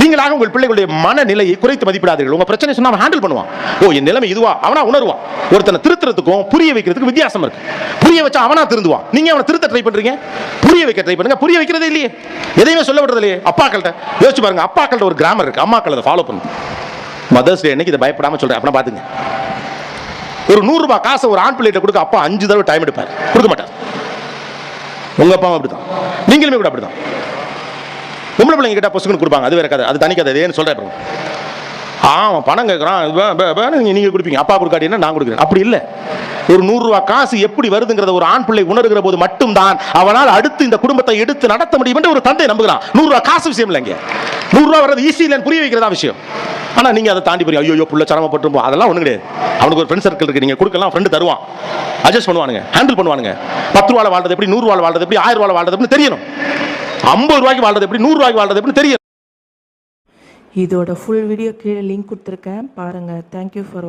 நீங்களாக உங்கள் பிள்ளைகளுடைய மனநிலையை குறைத்து மதிப்பிடாதீர்கள். உங்க பிரச்சனை சொன்னா அவன் ஹேண்டில் பண்ணுவான். ஓ, என் நிலைமை இதுவா, அவனா உணர்வான். ஒருத்தனை திருத்துறதுக்கும் புரிய வைக்கிறதுக்கு வித்தியாசம் இருக்கு. புரிய வச்சா அவனா திருந்துவான். நீங்க அவனை திருத்த ட்ரை பண்றீங்க, புரிய வைக்க ட்ரை பண்ணுங்க. புரிய வைக்கிறதே இல்லையே, எதையுமே சொல்ல விடுறது இல்லையே. அப்பாக்கள்கிட்ட யோசிச்சு பாருங்க. அப்பாக்கள்கிட்ட ஒரு கிராமர் இருக்கு, அம்மாக்கள் அதை ஃபாலோ பண்ணும். மதர்ஸ் டே அன்னைக்கு இதை பயப்படாம சொல்றேன், அப்படின்னா பாத்துங்க. ஒரு 100 ரூபாய் காசை ஒரு ஆண் பிள்ளைகிட்ட கொடுக்க அப்பா 5 தடவை டைம் எடுப்பார், கொடுக்க மாட்டார். உங்க அப்பாவும் அப்படிதான், நீங்களுமே கூட அப்படிதான். பொம்பளை பிள்ளைங்க கிட்ட பொசுக்குன்னு கொடுப்பாங்க, அது வேற கதை, அது தனி கதை. ஏன்னு சொல்றேன், அவன் பணம் கேட்கறான், நீங்க கொடுப்பீங்க, அப்பா கொடுக்காட்டினா நான் கொடுக்குறேன். அப்படி இல்லை. ஒரு 100 ரூபாய் காசு எப்படி வருதுங்கிறத ஒரு ஆண் பிள்ளை உணர்கிற போது மட்டும்தான் அவனால் அடுத்து இந்த குடும்பத்தை எடுத்து நடத்த முடியும் என்று ஒரு தந்தை நம்புகிறான். 100 ரூபாய் காசு விஷயம் இல்லைங்க, 100 ரூபாய் வர்றது ஈஸி இல்லைன்னு புரிய வைக்கிறதா விஷயம். ஆனா நீங்க அதை தாண்டி போய் ஐயோ புள்ள சிரமப்பட்டு, அதெல்லாம் ஒண்ணு கிடையாது. அவனுக்கு ஒரு ஃப்ரெண்ட் சர்க்கிள் இருக்கு, நீங்க கொடுக்கலாம், ஃப்ரெண்டு தருவான், அட்ஜஸ்ட் பண்ணுவானுங்க, ஹேண்டில் பண்ணுவானுங்க. 10 ரூபாய் வாழ்றது எப்படி, 100 ரூபாய் வாழ்றது எப்படி, 1000 ரூபாய் வாழ்றது எப்படி தெரியணும். 50 ரூபாய்க்கு வாழ்றது எப்படி, 100 ரூபாய்க்கு வாழ்றது எப்படி தெரியும். இதோட ஃபுல் வீடியோ கீழே லிங்க் கொடுத்துருக்கேன், பாருங்கள். Thank you for